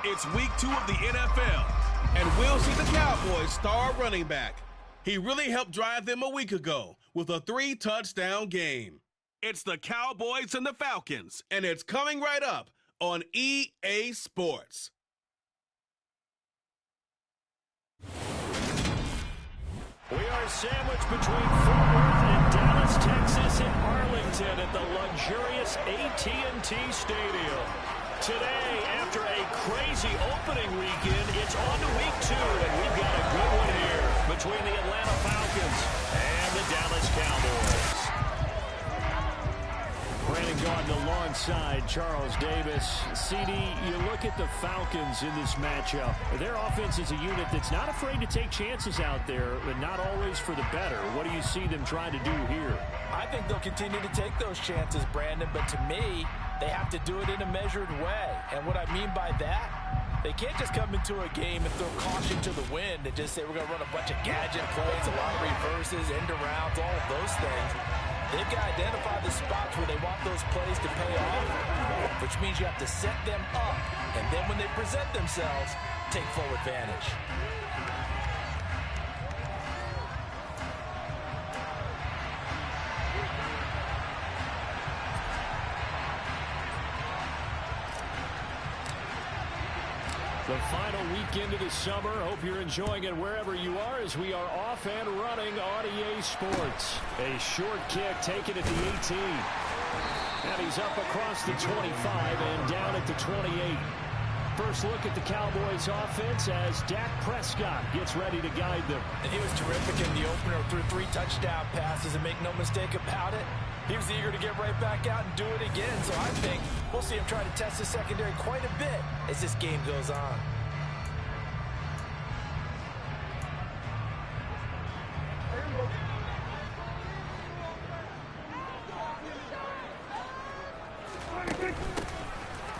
It's week 2 of the NFL, and we'll see the Cowboys' star running back. He really helped drive them a week ago with a 3-touchdown game. It's the Cowboys and the Falcons, and it's coming right up on EA Sports. We are sandwiched between Fort Worth and Dallas, Texas, in Arlington at the luxurious AT&T Stadium. Today, after a crazy opening weekend, it's on to week 2, and we've got a good one here between the Atlanta Falcons and the Dallas Cowboys. Brandon Gaudin alongside Charles Davis. CD, you look at the Falcons in this matchup. Their offense is a unit that's not afraid to take chances out there, but not always for the better. What do you see them trying to do here? I think they'll continue to take those chances, Brandon, but to me, they have to do it in a measured way. And what I mean by that, they can't just come into a game and throw caution to the wind and just say we're going to run a bunch of gadget plays, a lot of reverses, end arounds, all of those things. They've got to identify the spots where they want those plays to pay off, which means you have to set them up. And then when they present themselves, take full advantage. The final weekend of the summer. Hope you're enjoying it wherever you are as we are off and running on EA Sports. A short kick taken at the 18. And he's up across the 25 and down at the 28. First look at the Cowboys offense as Dak Prescott gets ready to guide them. And he was terrific in the opener through 3 touchdown passes, and make no mistake about it, he was eager to get right back out and do it again. So I think we'll see him try to test the secondary quite a bit as this game goes on.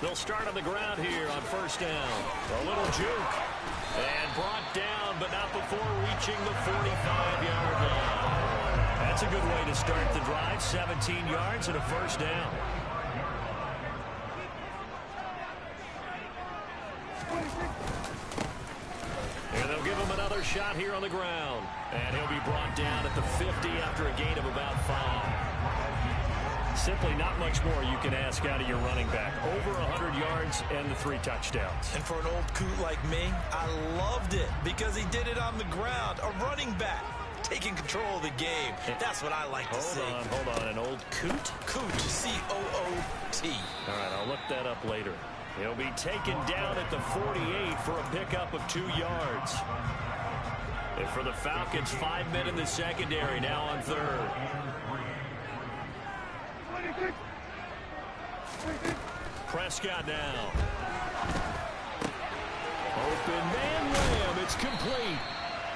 They'll start on the ground here on first down. A little juke. And brought down, but not before reaching the 45-yard line. That's a good way to start the drive. 17 yards and a first down. And they'll give him another shot here on the ground. And he'll be brought down at the 50 after a gain of about 5. Simply not much more you can ask out of your running back. Over 100 yards and the 3 touchdowns. And for an old coot like me, I loved it because he did it on the ground. A running back taking control of the game. That's what I like to see. Hold on. An old coot? Coot, C-O-O-T. All right, I'll look that up later. He'll be taken down at the 48 for a pickup of 2 yards. And for the Falcons, 5 men in the secondary now on third. Prescott now. Open man ram. It's complete.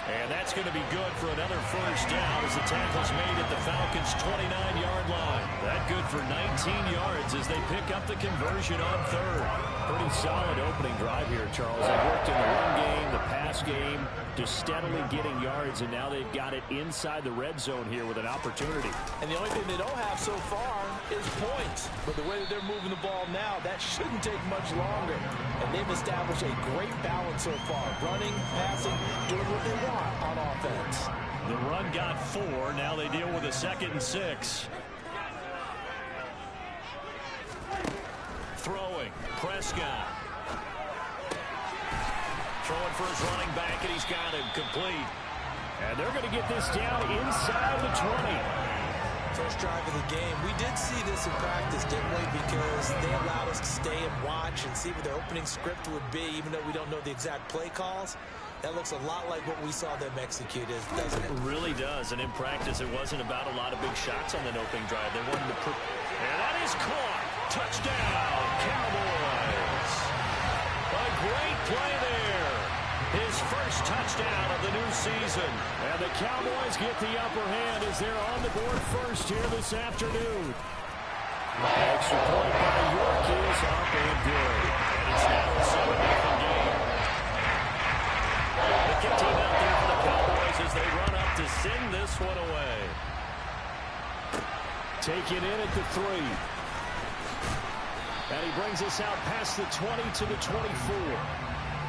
And that's going to be good for another first down as the tackle's made at the Falcons' 29-yard line. That good for 19 yards as they pick up the conversion on third. Pretty solid opening drive here, Charles. They worked in the run game, the pass game, just steadily getting yards, and now they've got it inside the red zone here with an opportunity. And the only thing they don't have so far is points. But the way that they're moving the ball now, that shouldn't take much longer. And they've established a great balance so far. Running, passing, doing what they want on offense. The run got 4. Now they deal with a 2nd and 6. Throwing. Prescott. Throwing for his running back, and he's got him complete. And they're going to get this down inside the 20. First drive of the game. We did see this in practice, didn't we? Because they allowed us to stay and watch and see what their opening script would be, even though we don't know the exact play calls. That looks a lot like what we saw them execute, doesn't it? It really does. And in practice, it wasn't about a lot of big shots on that opening drive. They wanted to put... And that is caught. Touchdown, Cowboys. A great play there. His first touchdown of the new season. And the Cowboys get the upper hand as they're on the board first here this afternoon. Extra point by York is up and good. And it's now a 7-0 game. The kick team out there for the Cowboys as they run up to send this one away. Take it in at the 3. And he brings us out past the 20 to the 24.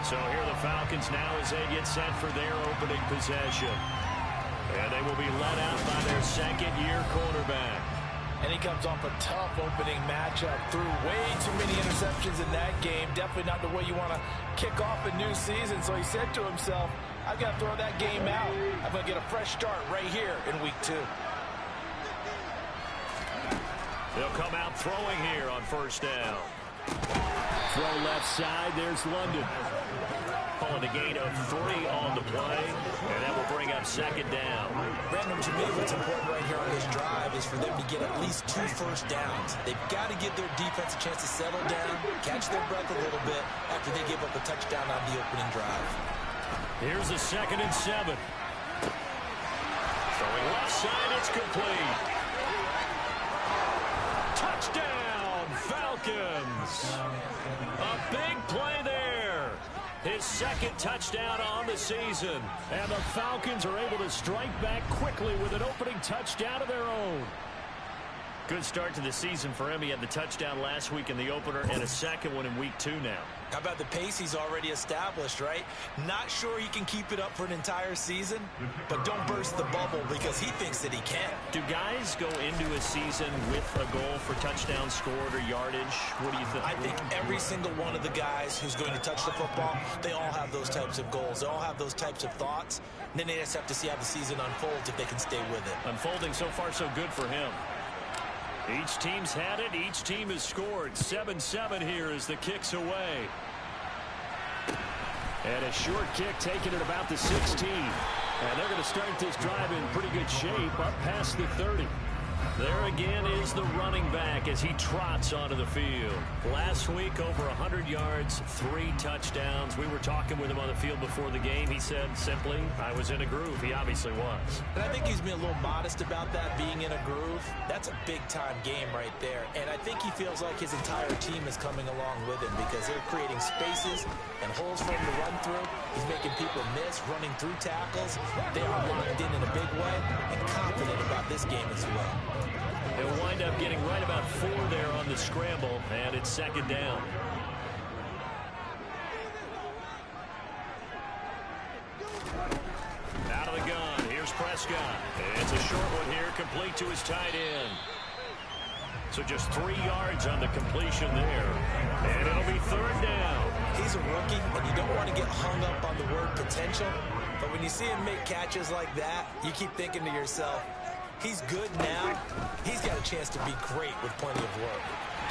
So here the Falcons now as they get set for their opening possession. And they will be led out by their second-year quarterback. And he comes off a tough opening matchup. Threw way too many interceptions in that game. Definitely not the way you want to kick off a new season. So he said to himself, I've got to throw that game out. I'm going to get a fresh start right here in week 2. They'll come out throwing here on first down. Throw left side. There's London. Pulling a gain of 3 on the play. And that will bring up second down. Brandon, to me, what's important right here on this drive is for them to get at least 2 first downs. They've got to give their defense a chance to settle down, catch their breath a little bit after they give up a touchdown on the opening drive. Here's a 2nd and 7. Throwing left side, it's complete. Touchdown, Falcons. A big play there. His 2nd touchdown on the season. And the Falcons are able to strike back quickly with an opening touchdown of their own. Good start to the season for him. He had the touchdown last week in the opener and a second one in week 2 now. How about the pace he's already established, right? Not sure he can keep it up for an entire season, but don't burst the bubble because he thinks that he can. Do guys go into a season with a goal for touchdowns scored or yardage? What do you think? I think every single one of the guys who's going to touch the football, they all have those types of goals. They all have those types of thoughts. And then they just have to see how the season unfolds if they can stay with it. Unfolding so far so good for him. Each team's had it. Each team has scored. 7-7 here as the kick's away. And a short kick taken at about the 16. And they're going to start this drive in pretty good shape up past the 30. There again is the running back as he trots onto the field. Last week, over 100 yards, 3 touchdowns. We were talking with him on the field before the game. He said simply, I was in a groove. He obviously was. And I think he's been a little modest about that, being in a groove. That's a big-time game right there. And I think he feels like his entire team is coming along with him because they're creating spaces and holes for him to run through. He's making people miss, running through tackles. They are locked in a big way and confident about this game as well. They'll wind up getting right about 4 there on the scramble, and it's second down. Out of the gun, here's Prescott. It's a short one here, complete to his tight end. So just 3 yards on the completion there, and it'll be third down. He's a rookie, and you don't want to get hung up on the word potential, but when you see him make catches like that, you keep thinking to yourself, he's good now. He's got a chance to be great with plenty of work.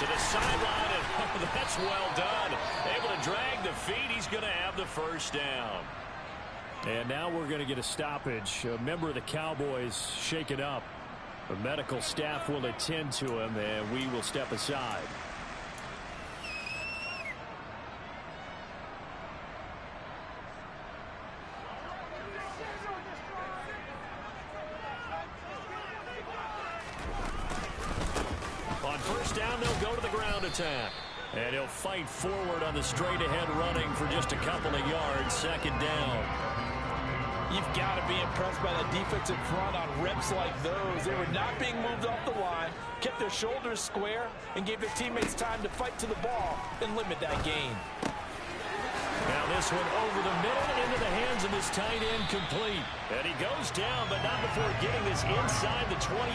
To the sideline, and that's well done. Able to drag the feet. He's going to have the first down. And now we're going to get a stoppage. A member of the Cowboys shaken up. The medical staff will attend to him, and we will step aside. On first down, they'll go to the ground attack. And he'll fight forward on the straight-ahead running for just a couple of yards. Second down. You've got to be impressed by the defensive front on reps like those. They were not being moved off the line, kept their shoulders square, and gave their teammates time to fight to the ball and limit that gain. Now this one over the middle into the hands of his tight end, complete. And he goes down, but not before getting this inside the 25.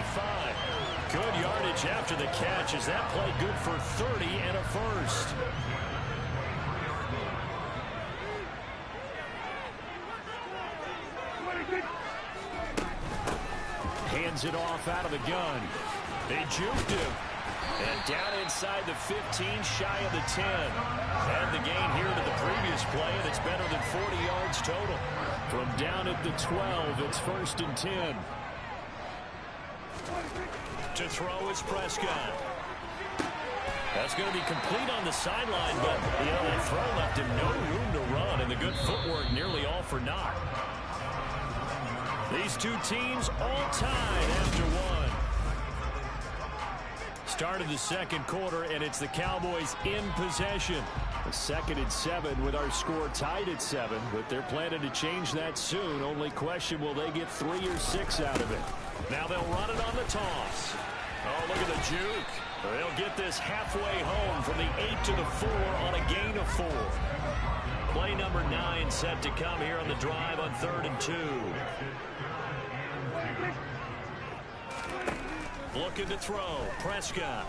Good yardage after the catch as that play good for 30 and a first. Hands it off out of the gun. They juked him. And down inside the 15, shy of the 10. And the gain here to the previous play, and it's better than 40 yards total. From down at the 12, it's first and 10. To throw is Prescott. That's going to be complete on the sideline, but that throw left him no room to run, and the good footwork nearly all for naught. These two teams all tied after one. Started the second quarter, and it's the Cowboys in possession. The 2nd and 7 with our score tied at 7, but they're planning to change that soon. Only question, will they get 3 or 6 out of it? Now they'll run it on the toss. Oh, look at the juke. They'll get this halfway home from the 8 to the 4 on a gain of 4. Play number 9 set to come here on the drive on 3rd and 2. Looking to throw. Prescott.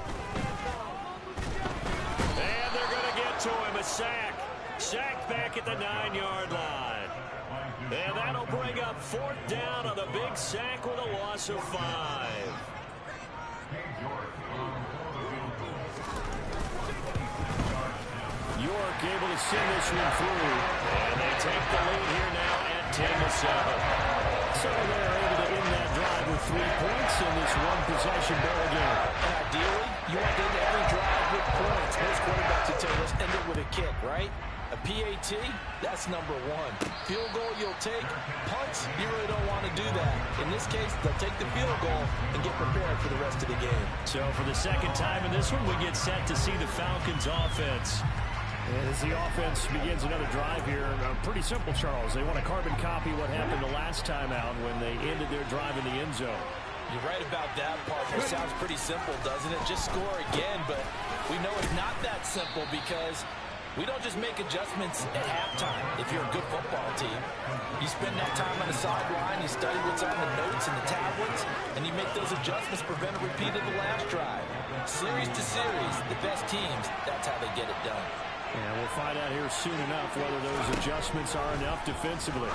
And they're going to get to him. A sack. Sacked back at the 9-yard line. And that'll bring up 4th down on the big sack with a loss of 5. York able to send this one through. And they take the lead here now at 10-7. So they're able to end that drive with 3 points in this one-possession ball game. And ideally, you want to end every drive with points. Most quarterbacks would tell us end it with a kick, right? A PAT, that's number 1. Field goal you'll take. Punts, you really don't want to do that. In this case, they'll take the field goal and get prepared for the rest of the game. So for the second time in this one, we get set to see the Falcons offense. And as the offense begins another drive here, pretty simple, Charles. They want to carbon copy what happened the last time out when they ended their drive in the end zone. You're right about that, partner. Sounds pretty simple, doesn't it? Just score again, but we know it's not that simple because we don't just make adjustments at halftime if you're a good football team. You spend that time on the sideline, you study what's on the notes and the tablets, and you make those adjustments to prevent a repeat of the last drive. Series to series, the best teams, that's how they get it done. And we'll find out here soon enough whether those adjustments are enough defensively.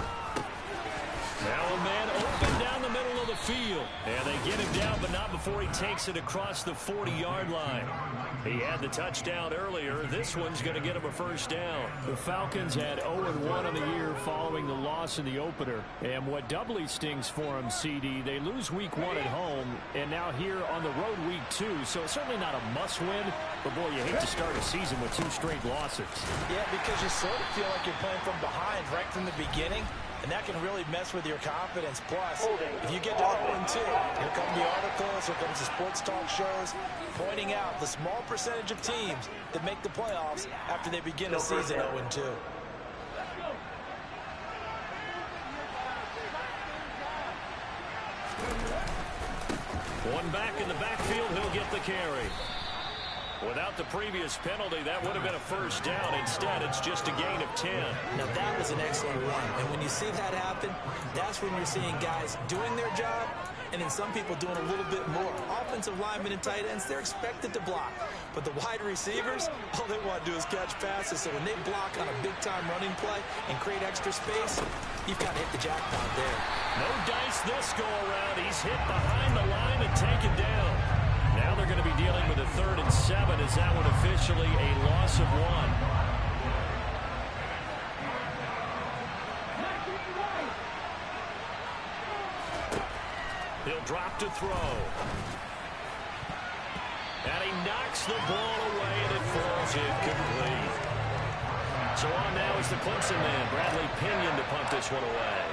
Now a man open down the middle of the field. And they get him down, but not before he takes it across the 40-yard line. He had the touchdown earlier. This one's going to get him a first down. The Falcons had 0-1 on the year following the loss in the opener. And what doubly stings for them, CD, they lose week 1 at home, and now here on the road week 2. So it's certainly not a must-win, but boy, you hate to start a season with 2 straight losses. Yeah, because you sort of feel like you're playing from behind right from the beginning. And that can really mess with your confidence. Plus, if you get to 0-2, here come the articles, here comes the sports talk shows, pointing out the small percentage of teams that make the playoffs after they begin a season 0-2. One back in the backfield, he'll get the carry. Without the previous penalty, that would have been a first down. Instead, it's just a gain of 10. Now, that was an excellent run. And when you see that happen, that's when you're seeing guys doing their job and then some people doing a little bit more. Offensive linemen and tight ends, they're expected to block. But the wide receivers, all they want to do is catch passes. So when they block on a big-time running play and create extra space, you've got to hit the jackpot there. No dice this go-around. He's hit behind the line and taken down. Now they're going to be dealing with a 3rd and 7. Is that one officially a loss of 1? He'll drop to throw. And he knocks the ball away, and it falls incomplete. So on now is the Clemson man, Bradley Pinion, to punt this one away.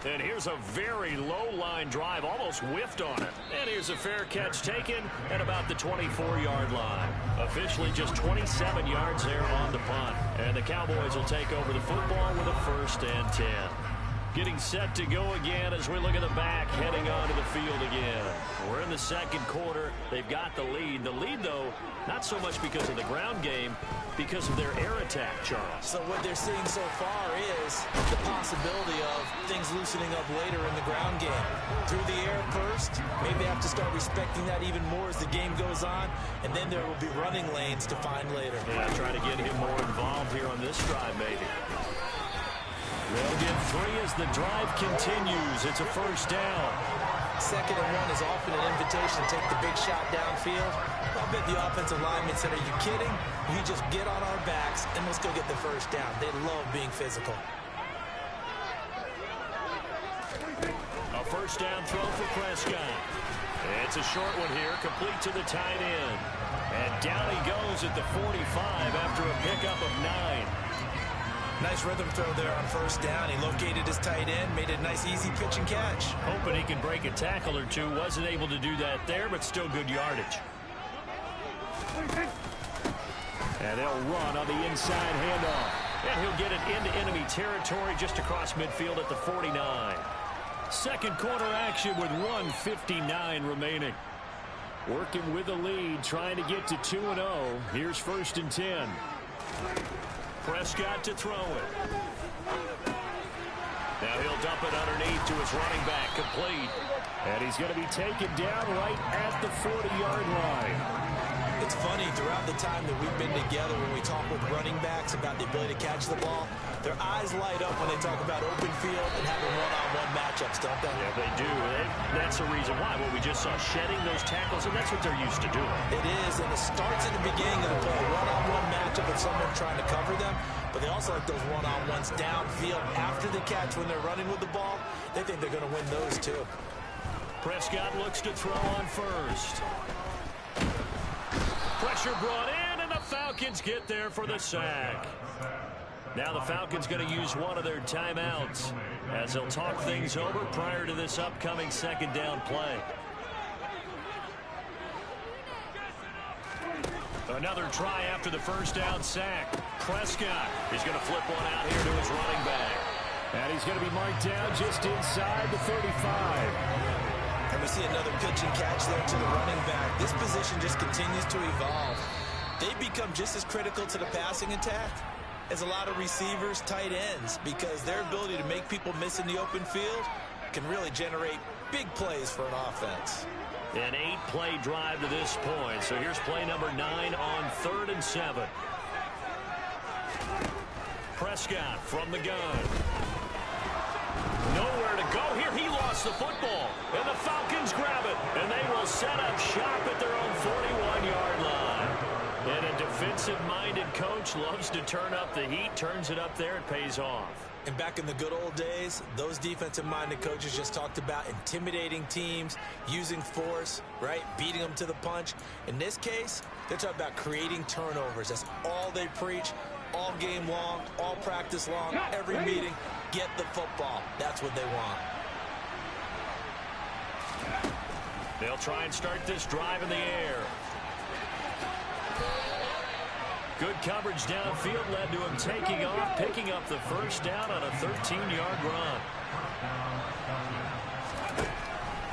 And here's a very low-line drive, almost whiffed on it. And here's a fair catch taken at about the 24-yard line. Officially just 27 yards there on the punt. And the Cowboys will take over the football with a 1st and 10. Getting set to go again as we look at the back, heading onto the field again. We're in the second quarter. They've got the lead. The lead, though, not so much because of the ground game, because of their air attack, Charles. So what they're seeing so far is the possibility of things loosening up later in the ground game. Through the air first, maybe have to start respecting that even more as the game goes on, and then there will be running lanes to find later. Yeah, try to get him more involved here on this drive, maybe. They'll get 3 as the drive continues. It's a first down. 2nd and 1 is often an invitation to take the big shot downfield. I bet the offensive linemen said, are you kidding? We just get on our backs and let's go get the first down. They love being physical. A first down throw for Prescott. It's a short one here, complete to the tight end. And down he goes at the 45 after a pickup of 9. Nice rhythm throw there on 1st down. He located his tight end, made a nice easy pitch and catch. Hoping he can break a tackle or two. Wasn't able to do that there, but still good yardage. And they'll run on the inside handoff. And he'll get it into enemy territory just across midfield at the 49. Second quarter action with 1:59 remaining. Working with the lead, trying to get to 2-0. Here's 1st and 10. Prescott to throw it. Now he'll dump it underneath to his running back, complete. And he's going to be taken down right at the 40-yard line. It's funny, throughout the time that we've been together, when we talk with running backs about the ability to catch the ball, their eyes light up when they talk about open field and having one-on-one matchups, don't they? Yeah, they do. That's the reason why. Well, we just saw shedding those tackles, and that's what they're used to doing. It is, and it starts in the beginning of the play, a one-on-one matchup with someone trying to cover them, but they also like those one-on-ones downfield after the catch when they're running with the ball. They think they're going to win those, too. Prescott looks to throw on first. Pressure brought in, and the Falcons get there for the sack. Now the Falcons going to use one of their timeouts as they'll talk things over prior to this upcoming 2nd down play. Another try after the 1st down sack. Prescott is going to flip one out here to his running back. And he's going to be marked down just inside the 35. And we see another pitch and catch there to the running back. This position just continues to evolve. They become just as critical to the passing attack as a lot of receivers, tight ends, because their ability to make people miss in the open field can really generate big plays for an offense. An 8-play drive to this point. So here's play number 9 on 3rd and 7. Prescott from the gun. Nowhere to go here. He lost the football. And the Falcons grab it. And they will set up shop at their own 41-yard line. And a defensive-minded coach loves to turn up the heat, turns it up there, and pays off. And back in the good old days, those defensive-minded coaches just talked about intimidating teams, using force, right, beating them to the punch. In this case, they're talking about creating turnovers. That's all they preach, all game long, all practice long, every meeting. Get the football. That's what they want. They'll try and start this drive in the air. Good coverage downfield led to him taking off, picking up the 1st down on a 13-yard run.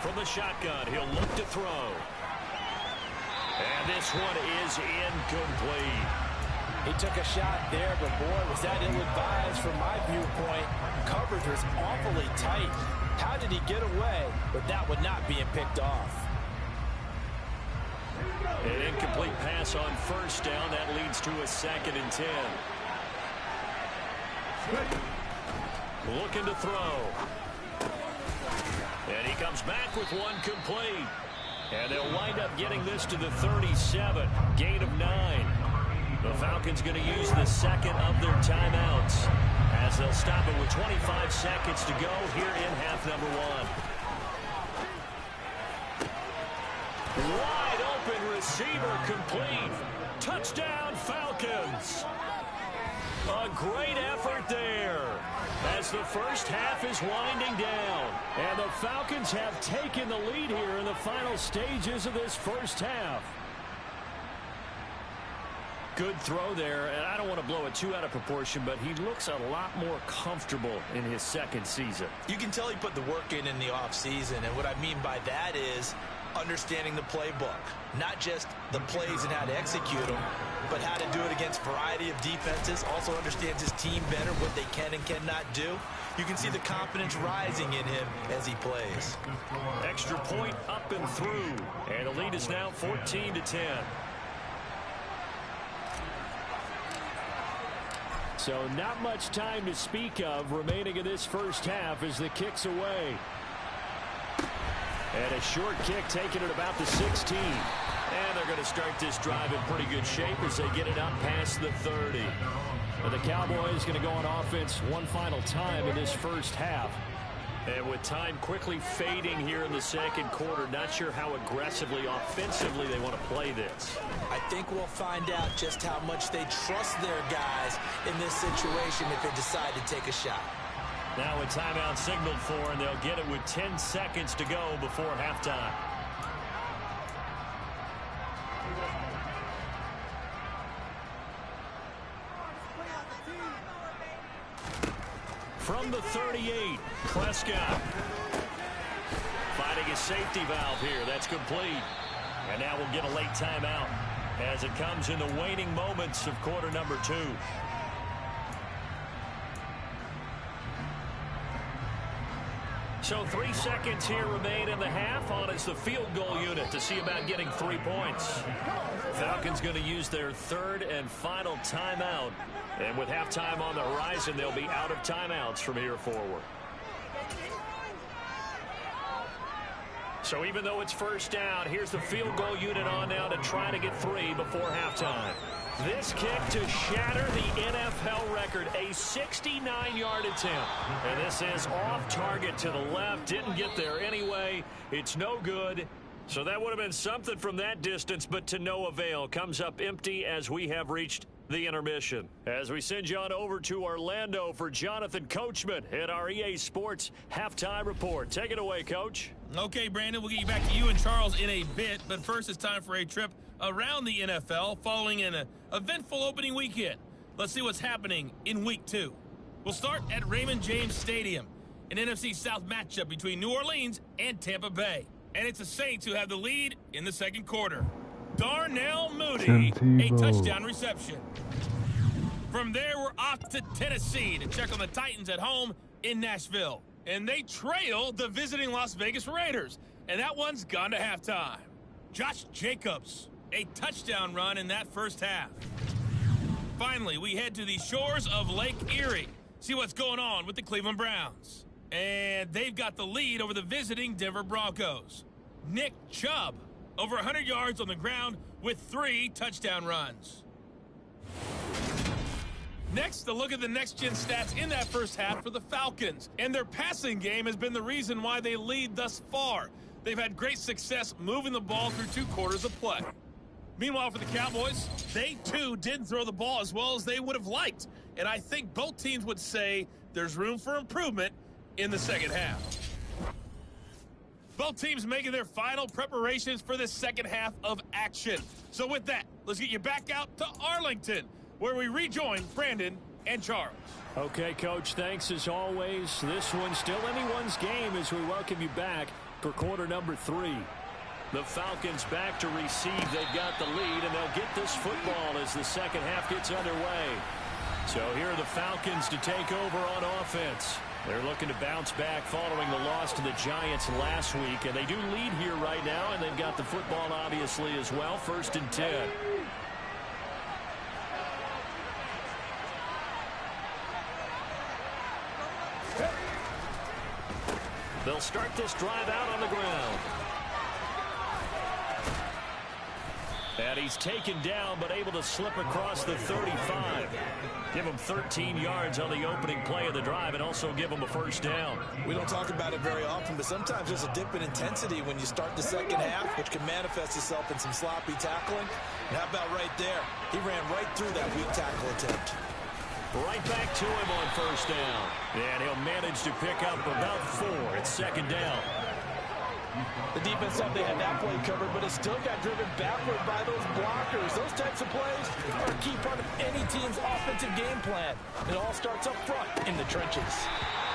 From the shotgun, he'll look to throw. And this one is incomplete. He took a shot there, but boy, was that ill-advised from my viewpoint. Coverage was awfully tight. How did he get away with that one not being picked off? An incomplete pass on 1st down. That leads to a 2nd and 10. Looking to throw. And he comes back with one complete. And they'll wind up getting this to the 37. Gain of 9. The Falcons going to use the 2nd of their timeouts as they'll stop it with 25 seconds to go here in half number 1. Wide open receiver complete. Touchdown Falcons. A great effort there as the 1st half is winding down. And the Falcons have taken the lead here in the final stages of this 1st half. Good throw there, and I don't want to blow it too out of proportion, but he looks a lot more comfortable in his 2nd season. You can tell he put the work in the offseason, and what I mean by that is understanding the playbook. Not just the plays and how to execute them, but how to do it against a variety of defenses. Also understands his team better, what they can and cannot do. You can see the confidence rising in him as he plays. Extra point up and through, and the lead is now 14-10. So not much time to speak of remaining in this 1st half as the kick's away. And a short kick taken at about the 16. And they're going to start this drive in pretty good shape as they get it up past the 30. And the Cowboys going to go on offense one final time in this 1st half. And with time quickly fading here in the 2nd quarter, not sure how aggressively, offensively they want to play this. I think we'll find out just how much they trust their guys in this situation if they decide to take a shot. Now a timeout signaled for, and they'll get it with 10 seconds to go before halftime. From the 38, Prescott. Finding a safety valve here. That's complete. And now we'll get a late timeout as it comes in the waning moments of quarter number 2. So 3 seconds here remain in the half. On is the field goal unit to see about getting 3 points. Falcons going to use their 3rd and final timeout. And with halftime on the horizon, they'll be out of timeouts from here forward. So even though it's first down, here's the field goal unit on now to try to get 3 before halftime. This kick to shatter the NFL record, a 69-yard attempt. And this is off target to the left. Didn't get there anyway. It's no good. So that would have been something from that distance, but to no avail. Comes up empty as we have reached the intermission. As we send you on over to Orlando for Jonathan Coachman at our EA Sports Halftime Report. Take it away, Coach. Okay, Brandon, we'll get you back to you and Charles in a bit, but first it's time for a trip around the NFL following an eventful opening weekend. Let's see what's happening in Week 2. We'll start at Raymond James Stadium, an NFC South matchup between New Orleans and Tampa Bay. And it's the Saints who have the lead in the second quarter. Darnell Mooney, a touchdown reception. From there, we're off to Tennessee to check on the Titans at home in Nashville. And they trail the visiting Las Vegas Raiders. And that one's gone to halftime. Josh Jacobs, a touchdown run in that first half. Finally, we head to the shores of Lake Erie. See what's going on with the Cleveland Browns. And they've got the lead over the visiting Denver Broncos. Nick Chubb, over 100 yards on the ground with 3 touchdown runs. Next, a look at the next-gen stats in that first half for the Falcons. And their passing game has been the reason why they lead thus far. They've had great success moving the ball through 2 quarters of play. Meanwhile, for the Cowboys, they too didn't throw the ball as well as they would have liked. And I think both teams would say there's room for improvement in the second half. Both teams making their final preparations for the second half of action. So with that, let's get you back out to Arlington, where we rejoin Brandon and Charles. Okay, Coach, thanks as always. This one's still anyone's game as we welcome you back for quarter number 3. The Falcons back to receive. They've got the lead, and they'll get this football as the second half gets underway. So here are the Falcons to take over on offense. They're looking to bounce back following the loss to the Giants last week, and they do lead here right now, and they've got the football obviously as well. 1st and 10. They'll start this drive out on the ground. And he's taken down, but able to slip across the 35. Give him 13 yards on the opening play of the drive and also give him a first down. We don't talk about it very often, but sometimes there's a dip in intensity when you start the second half, which can manifest itself in some sloppy tackling. And how about right there? He ran right through that weak tackle attempt. Right back to him on first down. And he'll manage to pick up about 4 at second down. The defense thought they had that play covered, but it still got driven backward by those blockers. Those types of plays are a key part of any team's offensive game plan. It all starts up front in the trenches.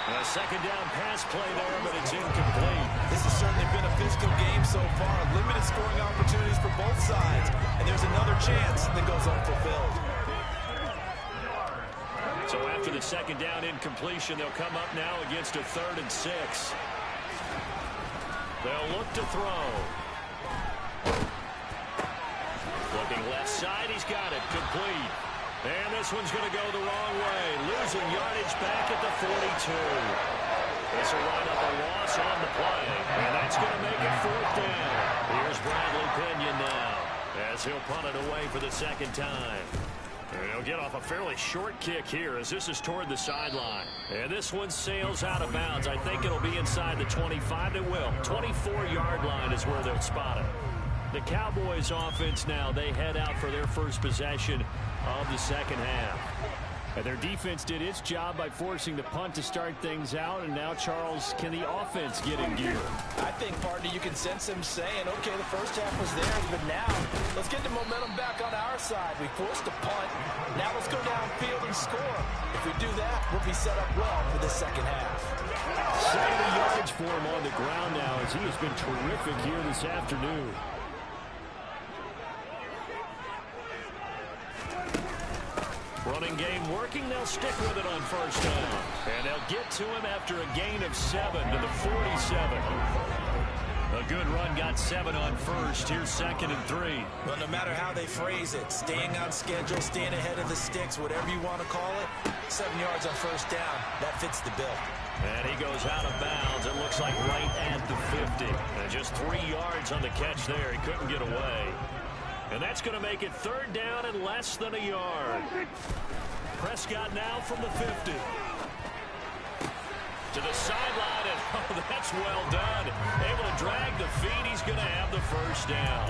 A second down pass play there, but it's incomplete. This has certainly been a physical game so far. Limited scoring opportunities for both sides. And there's another chance that goes unfulfilled. So after the second down incompletion, they'll come up now against a 3rd and 6. They'll look to throw. Looking left side, he's got it, complete. And this one's going to go the wrong way. Losing yardage back at the 42. This will line up a loss on the play. And that's going to make it 4th down. Here's Bradley Pinion now as he'll punt it away for the second time. And he'll get off a fairly short kick here as this is toward the sideline. And this one sails out of bounds. I think it'll be inside the 25. It will. 24-yard line is where they'll spot it. The Cowboys offense now, they head out for their first possession of the second half. And their defense did its job by forcing the punt to start things out. And now, Charles, can the offense get in gear? I think, partner, you can sense them saying, okay, the first half was theirs, but now let's get the momentum back on our side. We forced a punt. Now let's go downfield and score. If we do that, we'll be set up well for the second half. 70 yards for him on the ground now as he has been terrific here this afternoon. Running game working. They'll stick with it on first down. And they'll get to him after a gain of 7 to the 47. A good run got 7 on first. Here's 2nd and 3. Well, no matter how they phrase it, staying on schedule, staying ahead of the sticks, whatever you want to call it, 7 yards on first down, that fits the bill. And he goes out of bounds. It looks like right at the 50. And just 3 yards on the catch there. He couldn't get away. And that's going to make it 3rd down and less than a yard. Prescott now from the 50. To the sideline, and oh, that's well done. Able to drag the feet. He's going to have the first down.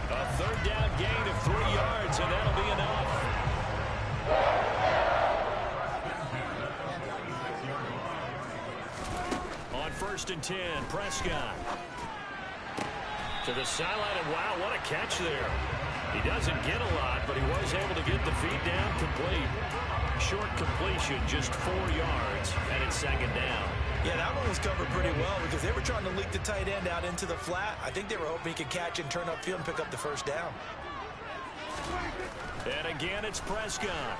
A 3rd down gain of 3 yards, and that'll be enough. On 1st and 10, Prescott. To the sideline, and wow, what a catch there. He doesn't get a lot, but he was able to get the feet down complete. Short completion, just 4 yards, and it's 2nd down. Yeah, that one was covered pretty well because they were trying to leak the tight end out into the flat. I think they were hoping he could catch and turn upfield and pick up the first down. And again, it's Prescott.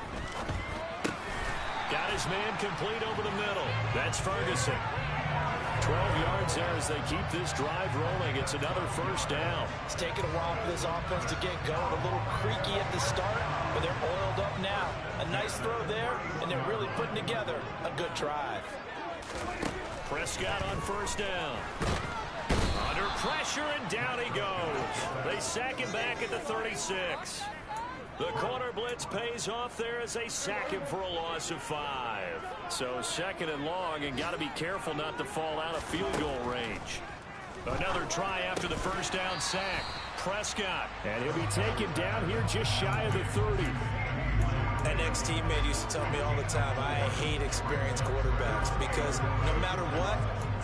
Got his man complete over the middle. That's Ferguson. 12 yards there as they keep this drive rolling. It's another first down. It's taken a while for this offense to get going. A little creaky at the start, but they're oiled up now. A nice throw there, and they're really putting together a good drive. Prescott on first down. Under pressure, and down he goes. They sack him back at the 36. The corner blitz pays off there as they sack him for a loss of 5. So 2nd and long, and got to be careful not to fall out of field goal range. Another try after the first down sack. Prescott, and he'll be taken down here just shy of the 30. An ex-teammate used to tell me all the time, I hate experienced quarterbacks because no matter what,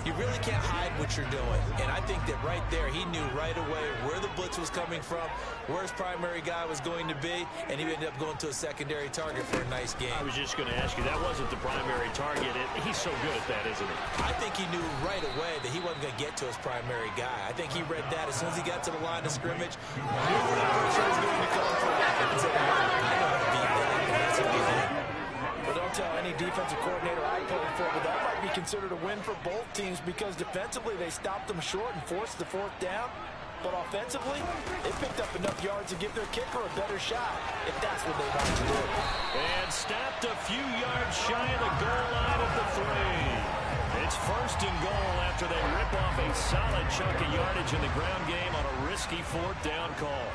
you really can't hide what you're doing. And I think that right there, he knew right away where the blitz was coming from, where his primary guy was going to be, and he ended up going to a secondary target for a nice game. I was just going to ask you, that wasn't the primary target. He's so good at that, isn't he? I think he knew right away that he wasn't going to get to his primary guy. I think he read that as soon as he got to the line of scrimmage, knew where the pressure was going to come from, and said, I know how to beat that. That's what he did. But don't tell any defensive coordinator I played for, but that might be considered a win for both teams because defensively they stopped them short and forced the 4th down. But offensively, they picked up enough yards to give their kicker a better shot, if that's what they want to do. And stopped a few yards shy of the goal line of the 3. It's 1st and goal after they rip off a solid chunk of yardage in the ground game on a risky 4th down call.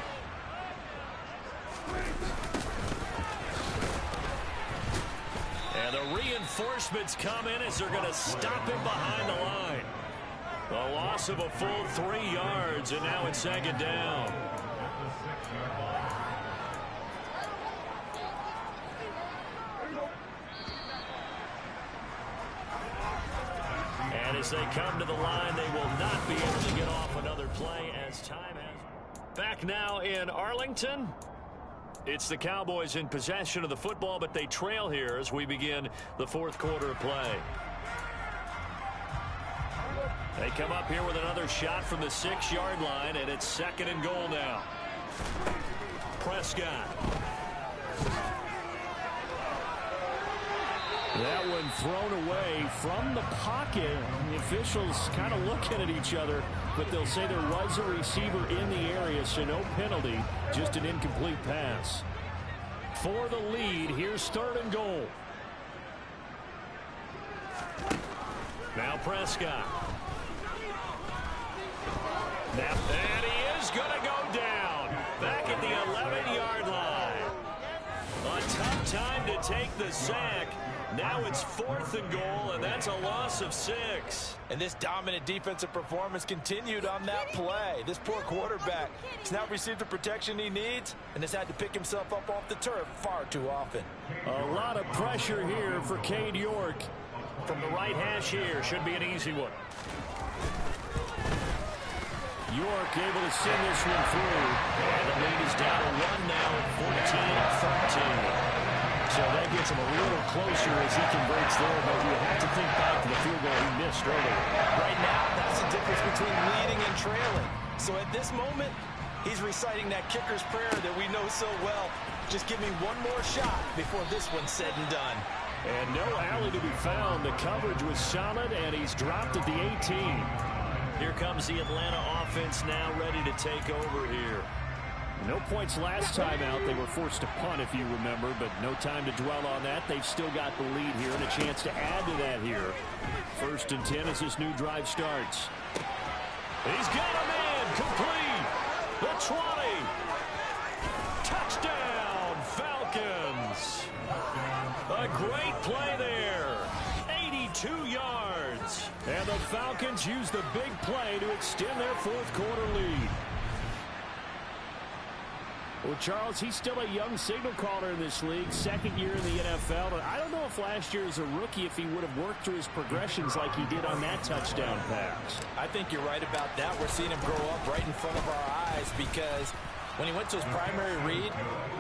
And the reinforcements come in as they're going to stop him behind the line. A loss of a full 3 yards, and now it's 2nd down. And as they come to the line, they will not be able to get off another play as time has. Back now in Arlington. It's the Cowboys in possession of the football, but they trail here as we begin the 4th quarter of play. They come up here with another shot from the 6-yard line, and it's 2nd and goal now. Prescott. That one thrown away from the pocket. The officials kind of looking at each other, but they'll say there was a receiver in the area, so no penalty, just an incomplete pass. For the lead, here's 3rd and goal. Now Prescott. And he is going to go down. Back at the 11-yard line. A tough time to take the sack. Now it's 4th and goal, and that's a loss of 6. And this dominant defensive performance continued on that play. This poor quarterback has now received the protection he needs and has had to pick himself up off the turf far too often. A lot of pressure here for Cade York. From the right hash here, should be an easy one. York able to send this one through. And the lead is down to 1 now at 14-13. So that gets him a little closer as he converts there, but you have to think back to the field goal he missed earlier. Right now, that's the difference between leading and trailing. So at this moment, He's reciting that kicker's prayer that we know so well. Just give me one more shot before this one's said and done. And no alley to be found. The coverage was solid, and he's dropped at the 18. Here comes the Atlanta offense now ready to take over here. No points last time out. They were forced to punt, if you remember, but no time to dwell on that. They've still got the lead here and a chance to add to that here. 1st and 10 as this new drive starts. He's got a man complete. The 20. Touchdown, Falcons. A great play there. 82 yards. And the Falcons use the big play to extend their 4th quarter lead. Well, Charles, he's still a young signal caller in this league, 2nd year in the NFL. And I don't know if last year as a rookie, if he would have worked through his progressions like he did on that touchdown pass. I think you're right about that. We're seeing him grow up right in front of our eyes because when he went to his primary read,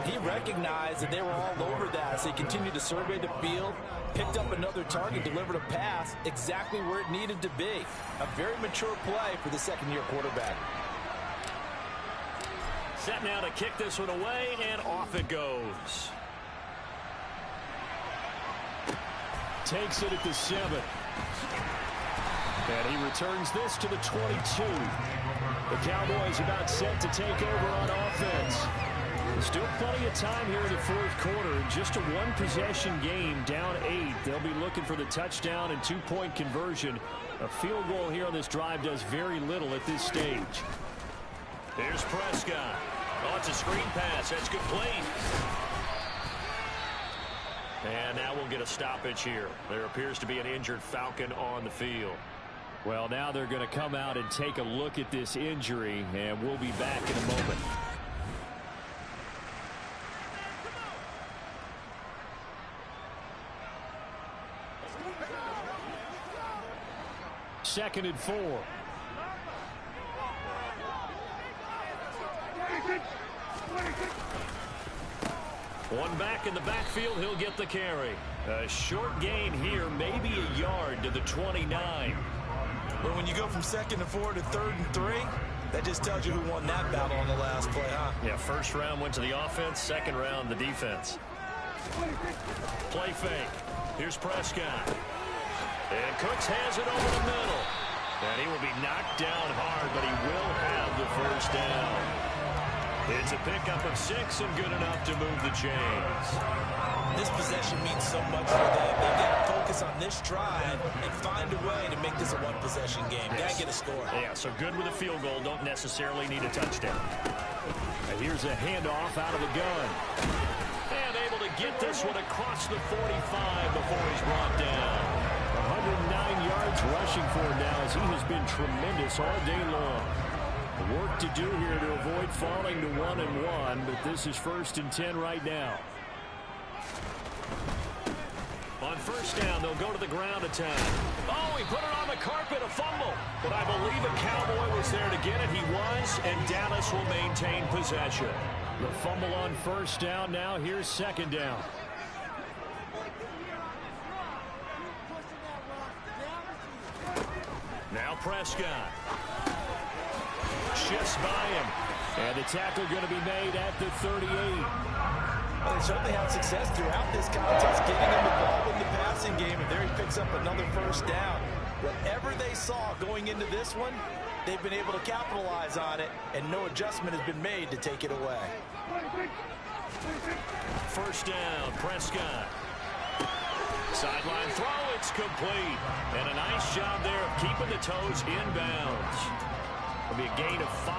he recognized that they were all over that. So he continued to survey the field, picked up another target, delivered a pass exactly where it needed to be. A very mature play for the 2nd-year quarterback. Set now to kick this one away, and off it goes. Takes it at the 7. And he returns this to the 22. The Cowboys about set to take over on offense. Still plenty of time here in the 4th quarter. Just a 1-possession game, down 8. They'll be looking for the touchdown and 2-point conversion. A field goal here on this drive does very little at this stage. Here's Prescott. Oh, it's a screen pass. That's complete. And now we'll get a stoppage here. There appears to be an injured Falcon on the field. Well, now they're going to come out and take a look at this injury, and we'll be back in a moment. Second and 4. One back in the backfield, he'll get the carry. A short gain here, maybe a yard to the 29. But when you go from 2nd and 4 to 3rd and 3, that just tells you who won that battle on the last play, huh? Yeah, 1st round went to the offense, 2nd round the defense. Play fake. Here's Prescott. And Cooks has it over the middle. And he will be knocked down hard, but he will have the 1st down. It's a pickup of 6 and good enough to move the chains. This possession means so much for them. They've got to focus on this drive and find a way to make this a 1-possession game. Got to get a score. Yeah, so good with a field goal. Don't necessarily need a touchdown. And here's a handoff out of the gun. And able to get this one across the 45 before he's brought down. 109 yards rushing for him now as he has been tremendous all day long. Work to do here to avoid falling to 1-1, but this is 1st and 10 right now. On 1st down, they'll go to the ground attack. Oh, he put it on the carpet, a fumble. But I believe a Cowboy was there to get it. He was, and Dallas will maintain possession. The fumble on 1st down. Now here's 2nd down. Now Prescott. Shifts by him. And the tackle going to be made at the 38. Well, they certainly had success throughout this contest, getting him involved in the passing game, and there he picks up another 1st down. Whatever they saw going into this one, they've been able to capitalize on it, and no adjustment has been made to take it away. 1st down, Prescott. Sideline throw, it's complete. And a nice job there of keeping the toes inbounds. It'll be a gain of 5,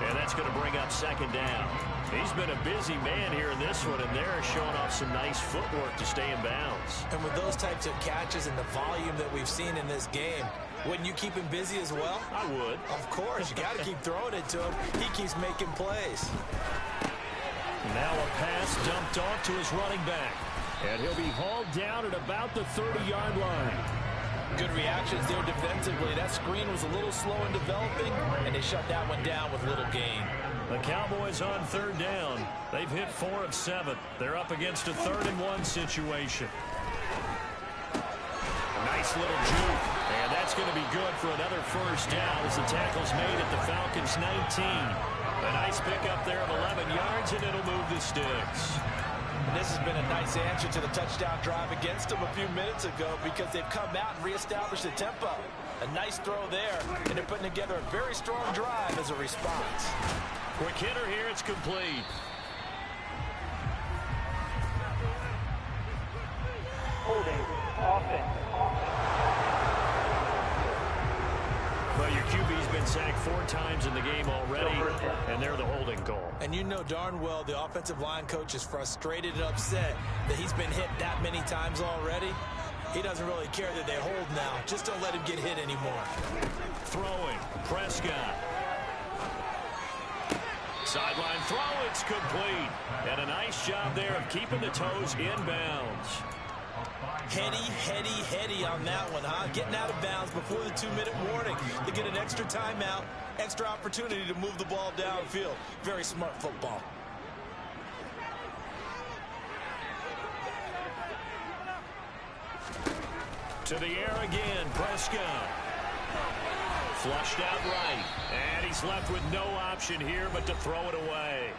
and that's going to bring up 2nd down. He's been a busy man here in this one, and they're showing off some nice footwork to stay in bounds. And with those types of catches and the volume that we've seen in this game, wouldn't you keep him busy as well? I would. Of course. You got to keep throwing it to him. He keeps making plays. Now a pass dumped off to his running back. And he'll be hauled down at about the 30-yard line. Good reactions there defensively. That screen was a little slow in developing, and they shut that one down with little gain. The Cowboys on 3rd down. They've hit 4 of 7. They're up against a 3rd and 1 situation. A nice little juke. And that's going to be good for another 1st down as the tackle's made at the Falcons' 19. A nice pickup there of 11 yards, and it'll move the sticks. And this has been a nice answer to the touchdown drive against them a few minutes ago because they've come out and reestablished the tempo. A nice throw there, and they're putting together a very strong drive as a response. Quick hitter here, it's complete. Holding offense. Well, your QB's been sacked 4 times in the game already, and they're the holding call. And you know darn well the offensive line coach is frustrated and upset that he's been hit that many times already. He doesn't really care that they hold now. Just don't let him get hit anymore. Throwing, Prescott. Sideline throw, it's complete. And a nice job there of keeping the toes in bounds. Heady on that one, huh? Getting out of bounds before the 2-minute warning. They get an extra timeout, extra opportunity to move the ball downfield. Very smart football. To the air again, Prescott. Flushed out right. And he's left with no option here but to throw it away.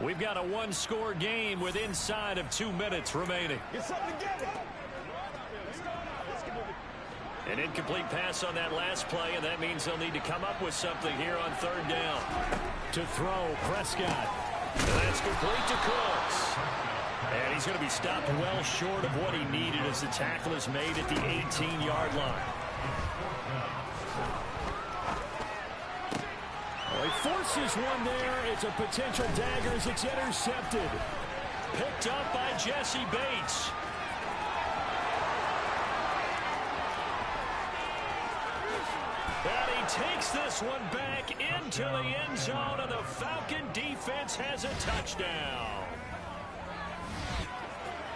We've got a 1-score game with inside of 2 minutes remaining. Get something to get it. An incomplete pass on that last play, and that means they'll need to come up with something here on 3rd down. To throw, Prescott. And that's complete to Cooks. And he's going to be stopped well short of what he needed as the tackle is made at the 18-yard line. Well, he forces one there. It's a potential dagger as it's intercepted. Picked up by Jesse Bates. And he takes this one back into the end zone, and the Falcon defense has a touchdown.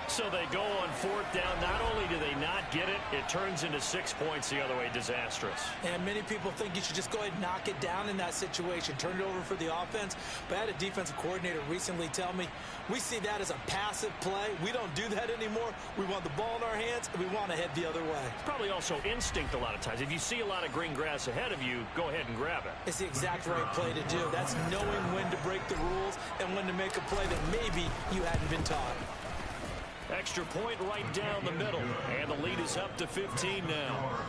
So they go on 4th down. Not only do they not get it, it turns into 6 points the other way. Disastrous. And many people think you should just go ahead and knock it down in that situation. Turn it over for the offense. But I had a defensive coordinator recently tell me, we see that as a passive play. We don't do that anymore. We want the ball in our hands, and we want to head the other way. It's probably also instinct a lot of times. If you see a lot of green grass ahead of you, go ahead and grab it. It's the exact right play to do. That's knowing when to break the rules and when to make a play that maybe you hadn't been taught. Extra point right down the middle, and the lead is up to 15 now.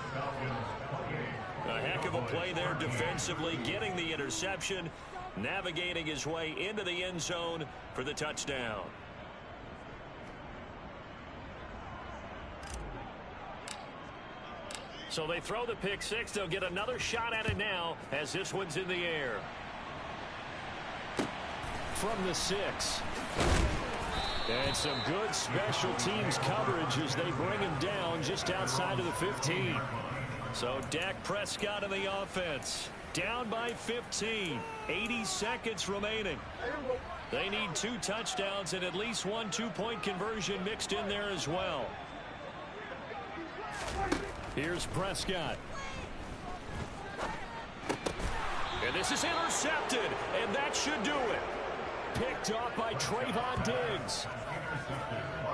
A heck of a play there defensively, getting the interception, navigating his way into the end zone for the touchdown. So they throw the pick six. They'll get another shot at it now as this one's in the air. From the 6. And some good special teams coverage as they bring him down just outside of the 15. So Dak Prescott in the offense. Down by 15. 80 seconds remaining. They need 2 touchdowns and at least 1 2-point conversion mixed in there as well. Here's Prescott. And this is intercepted, and that should do it. Picked off by Trayvon Diggs.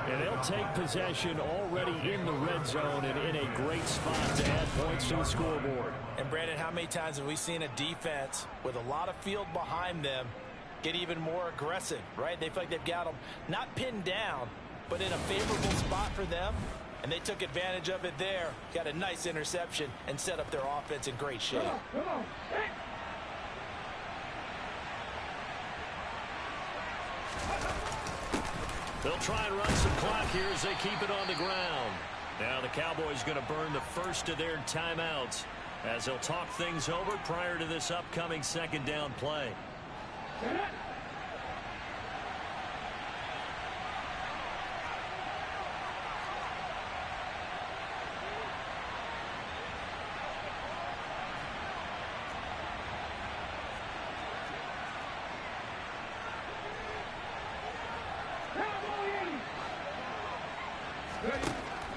And they'll take possession already in the red zone and in a great spot to add points to the scoreboard. And Brandon, how many times have we seen a defense with a lot of field behind them get even more aggressive, right? They feel like they've got them not pinned down, but in a favorable spot for them. And they took advantage of it there. Got a nice interception and set up their offense in great shape. They'll try and run some clock here as they keep it on the ground. Now the Cowboys going to burn the first of their timeouts as they'll talk things over prior to this upcoming 2nd down play.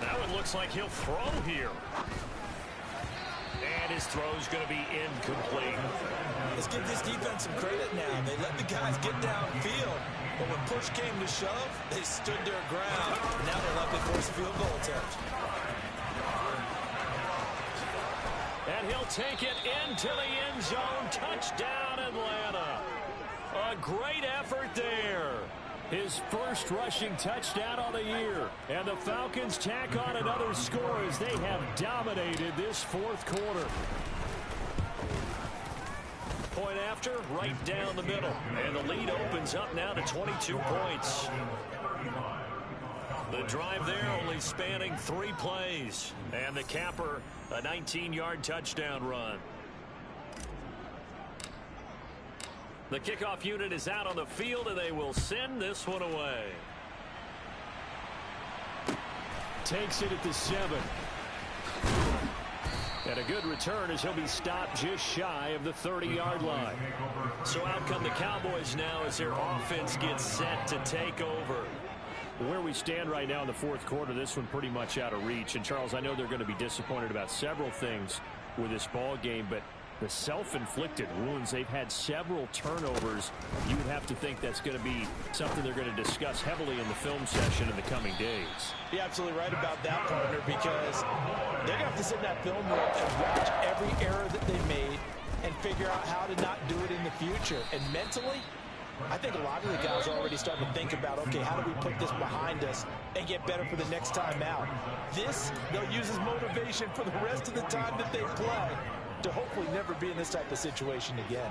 Now it looks like he'll throw here. And his throw's going to be incomplete. Let's give this defense some credit now. They let the guys get downfield. But when push came to shove, they stood their ground. Now they're likely to force a field goal attempt. And he'll take it into the end zone. Touchdown, Atlanta. A great effort there. His first rushing touchdown on the year. And the Falcons tack on another score as they have dominated this fourth quarter. Point after, right down the middle. And the lead opens up now to 22 points. The drive there only spanning 3 plays. And the capper, a 19-yard touchdown run. The kickoff unit is out on the field, and they will send this one away. Takes it at the 7. And a good return as he'll be stopped just shy of the 30-yard line. So out come the Cowboys now as their offense gets set to take over. Where we stand right now in the fourth quarter, this one pretty much out of reach. And, Charles, I know they're going to be disappointed about several things with this ball game, but the self-inflicted wounds, they've had several turnovers. You would have to think that's going to be something they're going to discuss heavily in the film session in the coming days. You're absolutely right about that, partner, because they're going to have to sit in that film room and watch every error that they made and figure out how to not do it in the future. And mentally, I think a lot of the guys are already starting to think about, okay, how do we put this behind us and get better for the next time out? This, they'll use as motivation for the rest of the time that they play to hopefully never be in this type of situation again.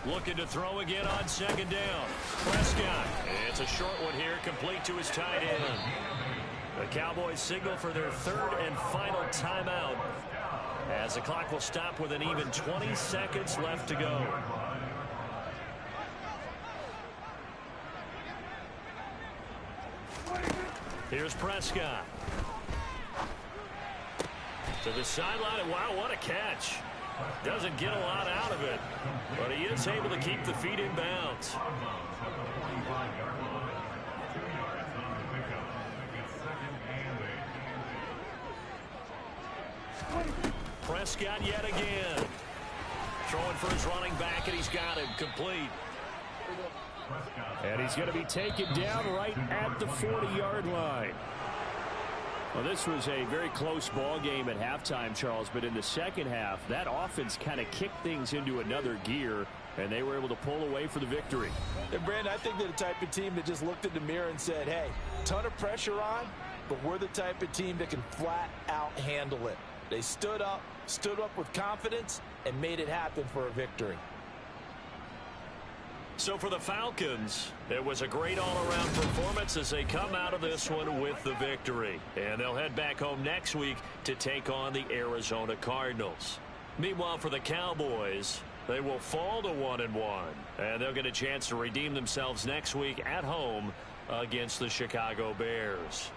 Looking to throw again on second down. Prescott. It's a short one here, complete to his tight end. The Cowboys signal for their third and final timeout, as the clock will stop with an even 20 seconds left to go. Here's Prescott. To the sideline. Wow, what a catch. Doesn't get a lot out of it, but he is able to keep the feet in bounds. Prescott yet again. Throwing for his running back, and he's got him complete. And he's going to be taken down right at the 40-yard line. Well, this was a very close ball game at halftime, Charles, but in the second half, that offense kind of kicked things into another gear, and they were able to pull away for the victory. And, Brandon, I think they're the type of team that just looked in the mirror and said, hey, ton of pressure on, but we're the type of team that can flat out handle it. They stood up with confidence, and made it happen for a victory. So for the Falcons, it was a great all-around performance as they come out of this one with the victory. And they'll head back home next week to take on the Arizona Cardinals. Meanwhile, for the Cowboys, they will fall to 1-1. And they'll get a chance to redeem themselves next week at home against the Chicago Bears.